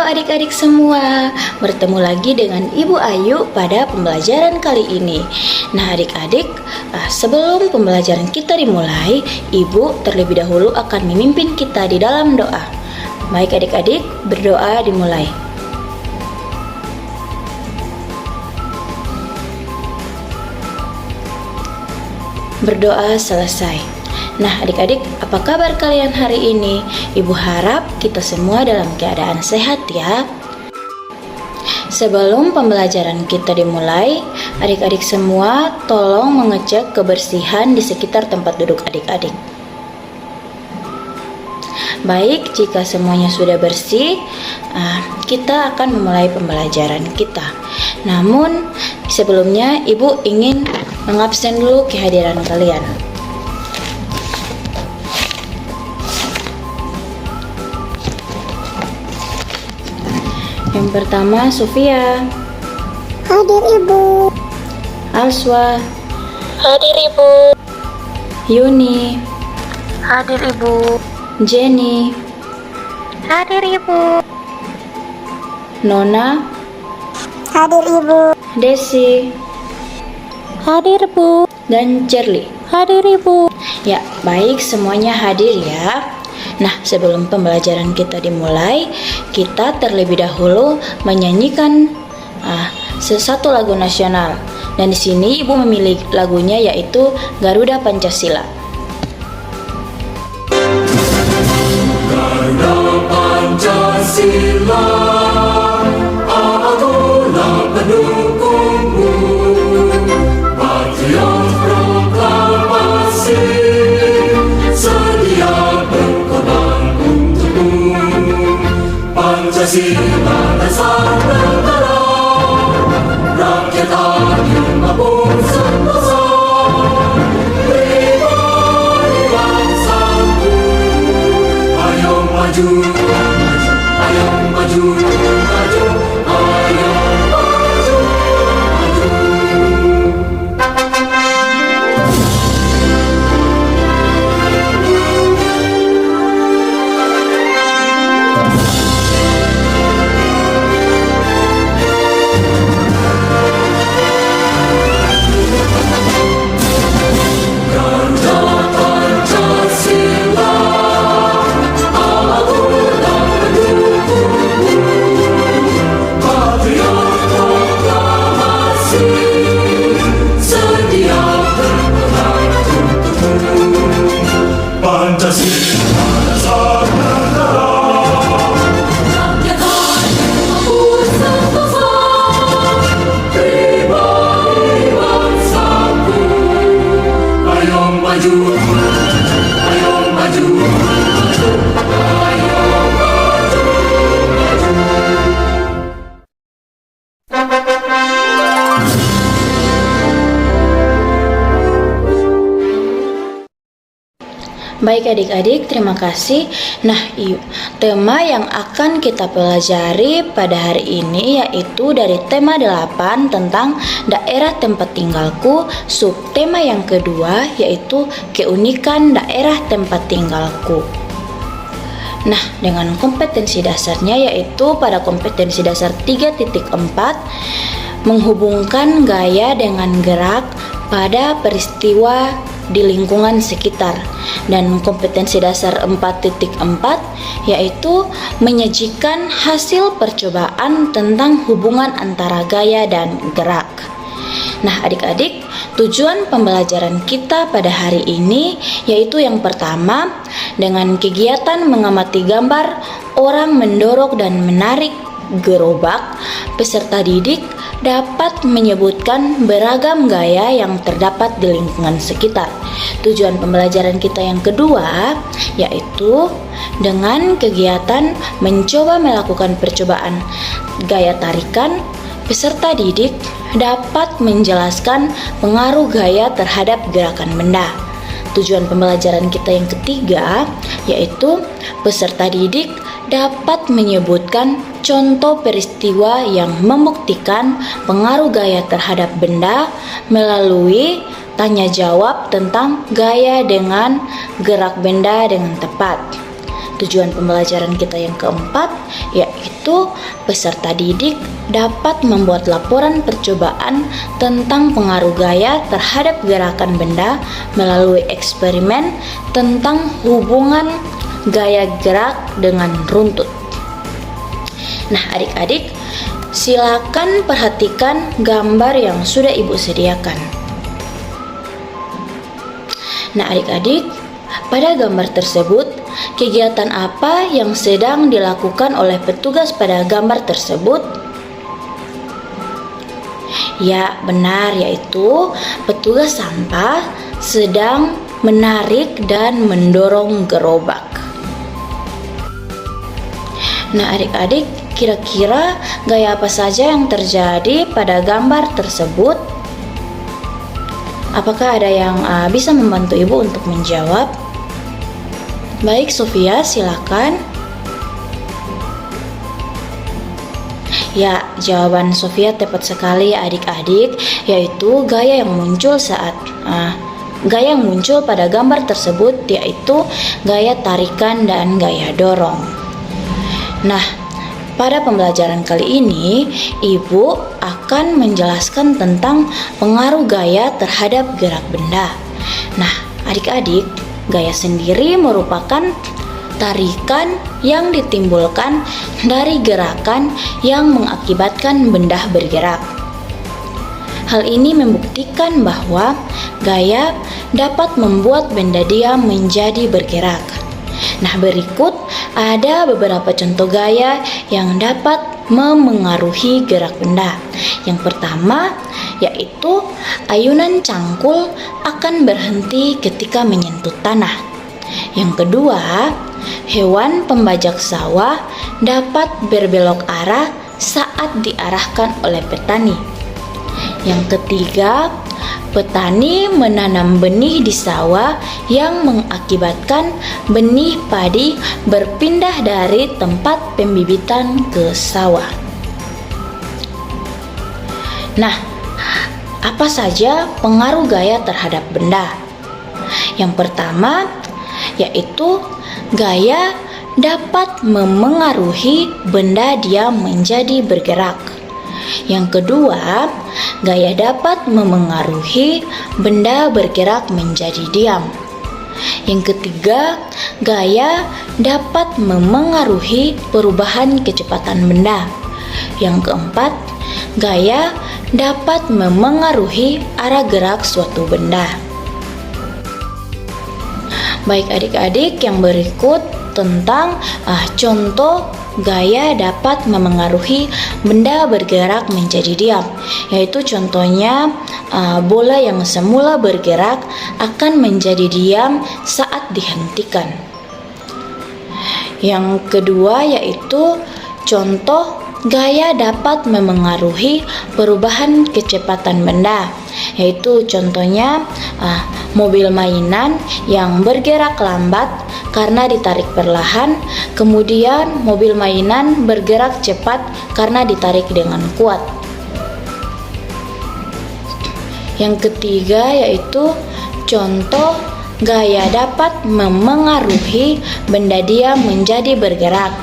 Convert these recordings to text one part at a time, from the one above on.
adik-adik semua, bertemu lagi dengan Ibu Ayu pada pembelajaran kali ini. Nah adik-adik, sebelum pembelajaran kita dimulai, Ibu terlebih dahulu akan memimpin kita di dalam doa. Baik adik-adik, berdoa dimulai. Berdoa selesai. Nah adik-adik, apa kabar kalian hari ini? Ibu harap kita semua dalam keadaan sehat ya. Sebelum pembelajaran kita dimulai, adik-adik semua tolong mengecek kebersihan di sekitar tempat duduk adik-adik. Baik, jika semuanya sudah bersih, kita akan memulai pembelajaran kita. Namun sebelumnya Ibu ingin mengabsen dulu kehadiran kalian. Yang pertama, Sofia. Hadir Ibu. Alswa. Hadir Ibu. Yuni. Hadir Ibu. Jenny. Hadir Ibu. Nona. Hadir Ibu. Desi. Hadir Bu. Dan Cherly. Hadir Ibu. Ya, baik, semuanya hadir ya. Nah, sebelum pembelajaran kita dimulai, kita terlebih dahulu menyanyikan satu lagu nasional. Dan di sini Ibu memilih lagunya yaitu Garuda Pancasila. Garuda Pancasila, akulah pendukungmu, patriot proklamasi, sedia berkorban untukmu. Pancasila dasar negara, rakyat adil maupun sentosa, pribadi bangsaku. Ayo maju, ayo maju, maju, ayo maju, maju. Garuda Pancasila, akulah pendukungmu, patriot proklamasi, sedia berkorban untukmu. Pancasila dasar negara, rakyat adil maupun sentosa, pribadi bangsaku. Ayo maju, ayo maju, maju, ayo maju, maju. Baik adik-adik, terima kasih. Nah, tema yang akan kita pelajari pada hari ini yaitu dari tema 8 tentang daerah tempat tinggalku. Subtema yang kedua yaitu keunikan daerah tempat tinggalku. Nah, dengan kompetensi dasarnya yaitu pada kompetensi dasar 3.4 menghubungkan gaya dengan gerak pada peristiwa di lingkungan sekitar, dan kompetensi dasar 4.4 yaitu menyajikan hasil percobaan tentang hubungan antara gaya dan gerak. Nah adik-adik, tujuan pembelajaran kita pada hari ini yaitu yang pertama, dengan kegiatan mengamati gambar orang mendorong dan menarik gerobak, peserta didik dapat menyebutkan beragam gaya yang terdapat di lingkungan sekitar. Tujuan pembelajaran kita yang kedua yaitu dengan kegiatan mencoba melakukan percobaan gaya tarikan, peserta didik dapat menjelaskan pengaruh gaya terhadap gerakan benda. Tujuan pembelajaran kita yang ketiga yaitu peserta didik dapat menyebutkan contoh peristiwa yang membuktikan pengaruh gaya terhadap benda melalui tanya jawab tentang gaya dengan gerak benda dengan tepat. tujuan pembelajaran kita yang keempat yaitu peserta didik dapat membuat laporan percobaan tentang pengaruh gaya terhadap gerakan benda melalui eksperimen tentang hubungan gaya gerak dengan runtut. Nah, adik-adik, silakan perhatikan gambar yang sudah Ibu sediakan. Nah, adik-adik, pada gambar tersebut, kegiatan apa yang sedang dilakukan oleh petugas pada gambar tersebut? Ya, benar, yaitu petugas sampah sedang menarik dan mendorong gerobak. Nah, adik-adik, kira-kira gaya apa saja yang terjadi pada gambar tersebut? Apakah ada yang bisa membantu Ibu untuk menjawab? Baik, Sofia, silakan. Ya, jawaban Sofia tepat sekali adik-adik, yaitu gaya yang muncul pada gambar tersebut yaitu gaya tarikan dan gaya dorong. Nah, pada pembelajaran kali ini, Ibu akan menjelaskan tentang pengaruh gaya terhadap gerak benda. Nah, adik-adik, gaya sendiri merupakan tarikan yang ditimbulkan dari gerakan yang mengakibatkan benda bergerak. Hal ini membuktikan bahwa gaya dapat membuat benda diam menjadi bergerak. Nah, berikut ada beberapa contoh gaya yang dapat memengaruhi gerak benda. Yang pertama yaitu ayunan cangkul akan berhenti ketika menyentuh tanah. Yang kedua, hewan pembajak sawah dapat berbelok arah saat diarahkan oleh petani. Yang ketiga, petani menanam benih di sawah yang mengakibatkan benih padi berpindah dari tempat pembibitan ke sawah. Nah, apa saja pengaruh gaya terhadap benda? Yang pertama yaitu gaya dapat memengaruhi benda diam menjadi bergerak. Yang kedua, gaya dapat memengaruhi benda bergerak menjadi diam. Yang ketiga, gaya dapat memengaruhi perubahan kecepatan benda. Yang keempat, gaya dapat memengaruhi arah gerak suatu benda. Baik adik-adik, yang berikut tentang contoh gaya dapat memengaruhi benda bergerak menjadi diam, yaitu contohnya bola yang semula bergerak akan menjadi diam saat dihentikan. Yang kedua yaitu contoh gaya dapat memengaruhi perubahan kecepatan benda, yaitu contohnya mobil mainan yang bergerak lambat karena ditarik perlahan, kemudian mobil mainan bergerak cepat karena ditarik dengan kuat. Yang ketiga yaitu contoh gaya dapat memengaruhi benda diam menjadi bergerak,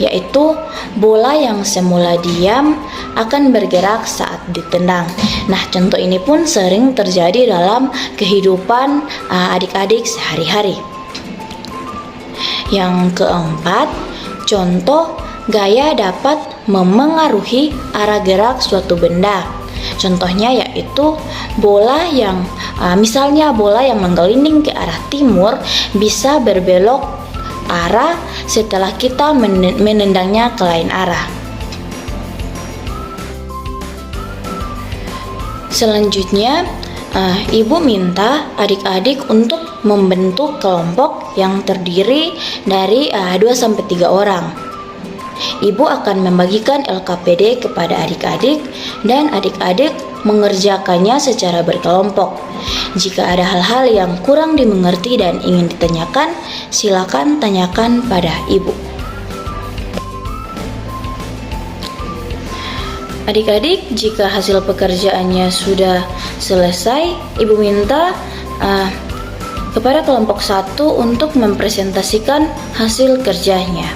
yaitu bola yang semula diam akan bergerak saat ditendang. Nah, contoh ini pun sering terjadi dalam kehidupan adik-adik sehari-hari. Yang keempat, contoh gaya dapat memengaruhi arah gerak suatu benda. Contohnya yaitu bola yang misalnya bola yang menggelinding ke arah timur bisa berbelok arah setelah kita menendangnya ke lain arah. Selanjutnya, Ibu minta adik-adik untuk membentuk kelompok yang terdiri dari 2-3 orang. Ibu akan membagikan LKPD kepada adik-adik dan adik-adik mengerjakannya secara berkelompok. Jika ada hal-hal yang kurang dimengerti dan ingin ditanyakan, silakan tanyakan pada Ibu. Adik-adik, jika hasil pekerjaannya sudah selesai, Ibu minta kepada kelompok 1 untuk mempresentasikan hasil kerjanya.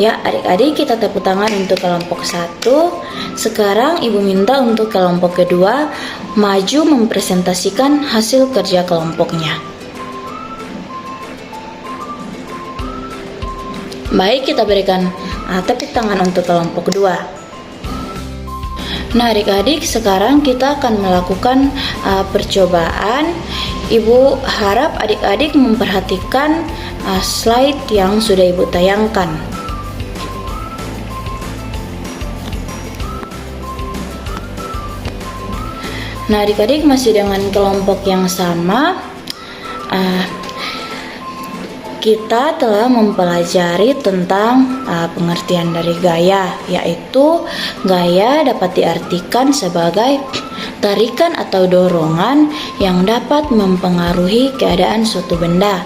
Ya, adik-adik, kita tepuk tangan untuk kelompok 1. Sekarang Ibu minta untuk kelompok kedua maju mempresentasikan hasil kerja kelompoknya. Baik, kita berikan tepuk tangan untuk kelompok kedua. Nah, adik-adik, sekarang kita akan melakukan percobaan. Ibu harap adik-adik memperhatikan slide yang sudah Ibu tayangkan. Nah, adik-adik, masih dengan kelompok yang sama, kita telah mempelajari tentang pengertian dari gaya, yaitu gaya dapat diartikan sebagai tarikan atau dorongan yang dapat mempengaruhi keadaan suatu benda.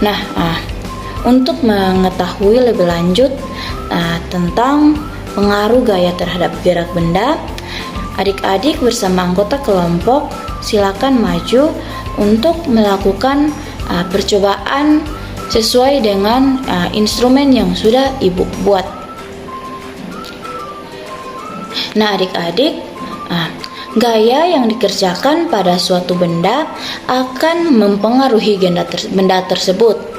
Nah, untuk mengetahui lebih lanjut tentang pengaruh gaya terhadap gerak benda, adik-adik bersama anggota kelompok silakan maju untuk melakukan percobaan sesuai dengan instrumen yang sudah Ibu buat. Nah, adik-adik, gaya yang dikerjakan pada suatu benda akan mempengaruhi benda tersebut.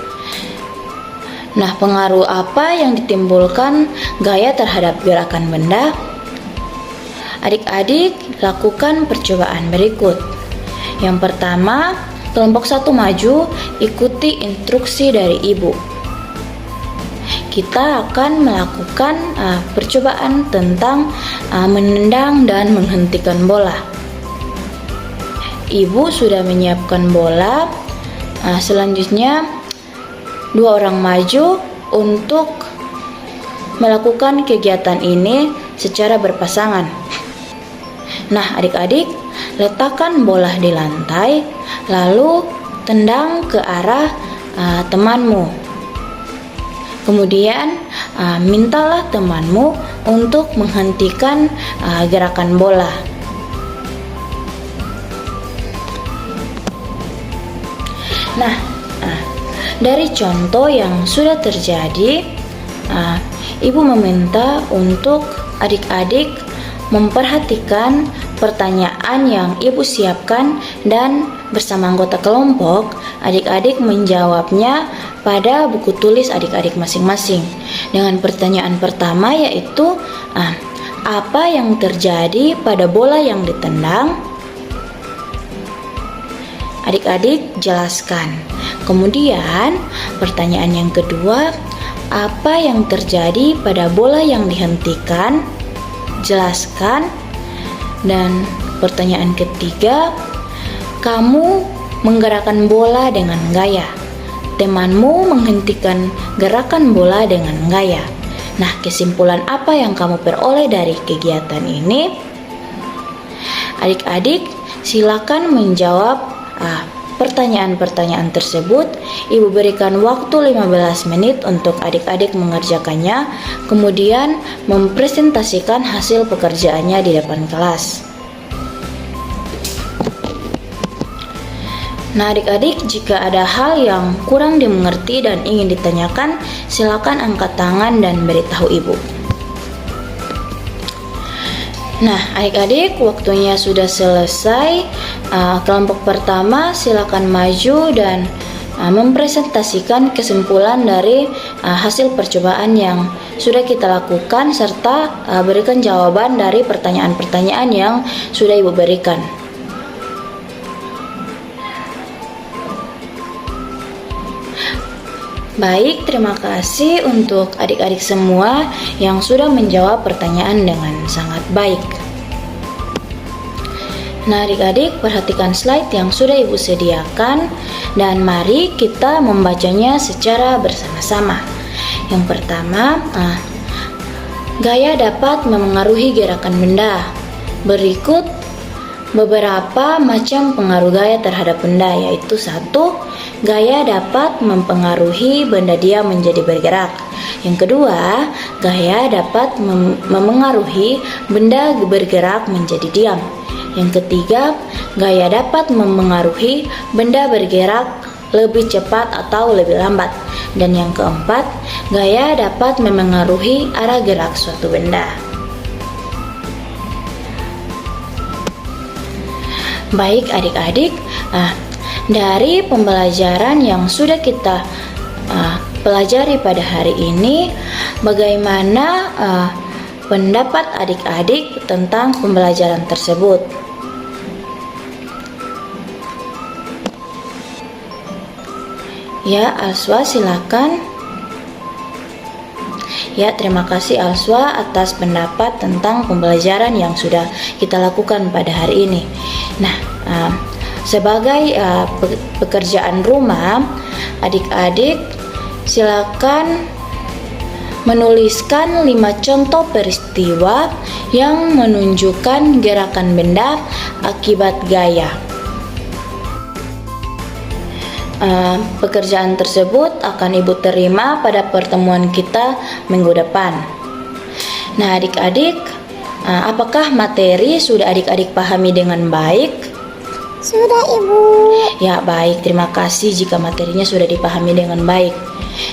Nah, pengaruh apa yang ditimbulkan gaya terhadap gerakan benda? Adik-adik, lakukan percobaan berikut. Yang pertama, kelompok 1 maju, ikuti instruksi dari Ibu. Kita akan melakukan percobaan tentang menendang dan menghentikan bola. Ibu sudah menyiapkan bola. Selanjutnya, 2 orang maju untuk melakukan kegiatan ini secara berpasangan. Nah, adik-adik, letakkan bola di lantai, lalu tendang ke arah temanmu. Kemudian, mintalah temanmu untuk menghentikan gerakan bola. Nah, dari contoh yang sudah terjadi, Ibu meminta untuk adik-adik memperhatikan pertanyaan yang Ibu siapkan dan bersama anggota kelompok, adik-adik menjawabnya pada buku tulis adik-adik masing-masing. Dengan pertanyaan pertama, yaitu apa yang terjadi pada bola yang ditendang? Adik-adik jelaskan. Kemudian, pertanyaan yang kedua, apa yang terjadi pada bola yang dihentikan? Jelaskan. Dan pertanyaan ketiga, kamu menggerakkan bola dengan gaya. Temanmu menghentikan gerakan bola dengan gaya. Nah, kesimpulan apa yang kamu peroleh dari kegiatan ini? Adik-adik, silakan menjawab pertanyaan-pertanyaan tersebut. Ibu berikan waktu 15 menit untuk adik-adik mengerjakannya, kemudian mempresentasikan hasil pekerjaannya di depan kelas. Nah, adik-adik, jika ada hal yang kurang dimengerti dan ingin ditanyakan, silakan angkat tangan dan beritahu Ibu. Nah, adik-adik, waktunya sudah selesai. Kelompok pertama silakan maju dan mempresentasikan kesimpulan dari hasil percobaan yang sudah kita lakukan serta berikan jawaban dari pertanyaan-pertanyaan yang sudah Ibu berikan. Baik, terima kasih untuk adik-adik semua yang sudah menjawab pertanyaan dengan sangat baik. Nah, adik-adik, perhatikan slide yang sudah Ibu sediakan dan mari kita membacanya secara bersama-sama. Yang pertama, gaya dapat memengaruhi gerakan benda. Berikut beberapa macam pengaruh gaya terhadap benda, yaitu 1. Gaya dapat mempengaruhi benda dia menjadi bergerak. Yang kedua, gaya dapat memengaruhi benda bergerak menjadi diam. Yang ketiga, gaya dapat memengaruhi benda bergerak lebih cepat atau lebih lambat. Dan yang keempat, gaya dapat memengaruhi arah gerak suatu benda. Baik adik-adik, dari pembelajaran yang sudah kita pelajari pada hari ini, bagaimana pendapat adik-adik tentang pembelajaran tersebut? Ya, Alswa silakan. Ya, terima kasih Alswa atas pendapat tentang pembelajaran yang sudah kita lakukan pada hari ini. Nah, sebagai pekerjaan rumah, adik-adik silakan menuliskan 5 contoh peristiwa yang menunjukkan gerakan benda akibat gaya. Pekerjaan tersebut akan Ibu terima pada pertemuan kita minggu depan. Nah, adik-adik, apakah materi sudah adik-adik pahami dengan baik? Sudah, Ibu. Ya, baik. Terima kasih jika materinya sudah dipahami dengan baik.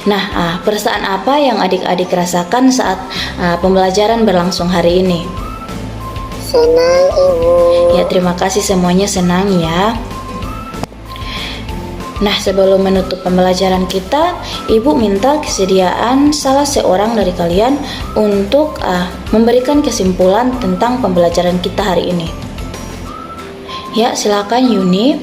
Nah, perasaan apa yang adik-adik rasakan saat pembelajaran berlangsung hari ini? Senang, Ibu. Ya, terima kasih, semuanya senang ya. Nah, sebelum menutup pembelajaran kita, Ibu minta kesediaan salah seorang dari kalian untuk memberikan kesimpulan tentang pembelajaran kita hari ini. Ya, silakan Yuni.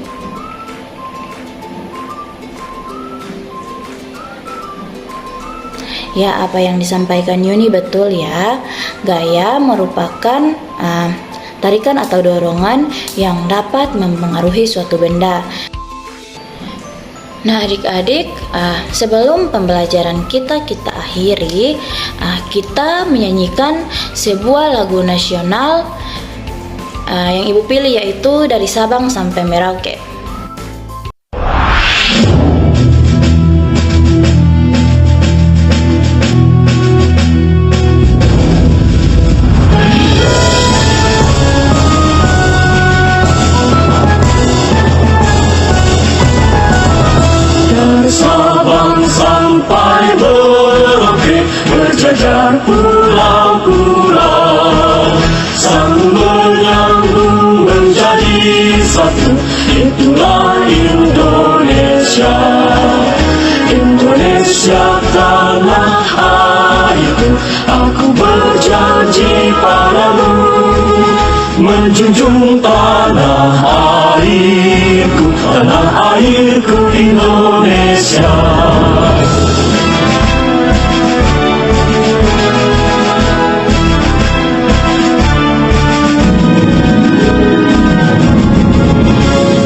Ya, apa yang disampaikan Yuni betul ya. Gaya merupakan tarikan atau dorongan yang dapat mempengaruhi suatu benda. Nah, adik-adik, sebelum pembelajaran kita akhiri, kita menyanyikan sebuah lagu nasional yang Ibu pilih, yaitu dari Sabang sampai Merauke. Sabang sampai Merauke, berjajar pulau-pulau, sang menyambung menjadi satu. Itulah Indonesia, Indonesia tanah airku. Aku berjanji padamu, menjunjung tanah airku, tanah airku Indonesia.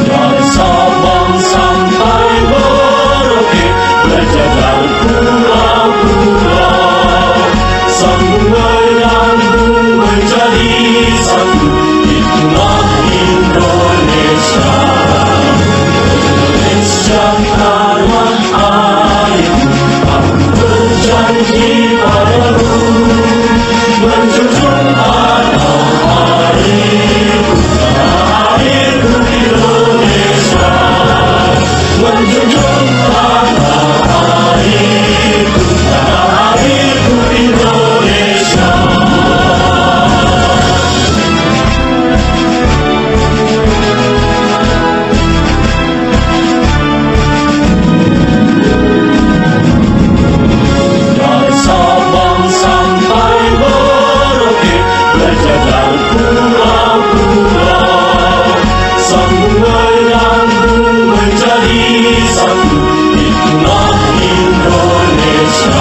Dari Sabang sampai Merauke, berjajar pulau-pulau, sambung menyambung menjadi satu. Itulah Indonesia, Indonesia tanah airku. Aku berjanji padamu, menjunjung tanah airku, tanah airku Indonesia, menjunjung tanah airku, tanah airku Indonesia. Dari Sabang sampai Merauke, berjajar pulau-pulau, sambung menyambung menjadi satu. Itulah Indonesia,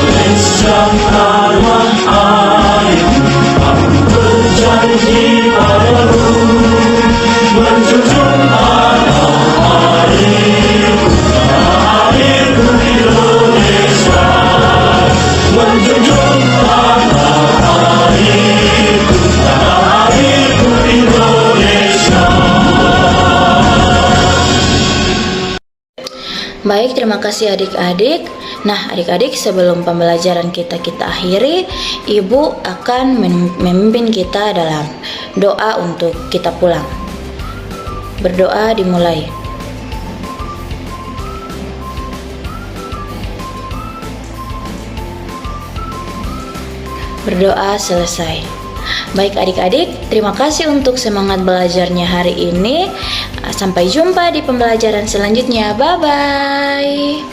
Indonesia tanah airku. Aku berjanji padamu, menjunjung tanah airku, tanah airku Indonesia, menjunjung tanah airku, tanah airku Indonesia. Baik, terima kasih adik-adik. Nah, adik-adik, sebelum pembelajaran kita akhiri, Ibu akan memimpin kita dalam doa untuk kita pulang. Berdoa dimulai. Berdoa selesai. Baik adik-adik, terima kasih untuk semangat belajarnya hari ini. Sampai jumpa di pembelajaran selanjutnya. Bye-bye.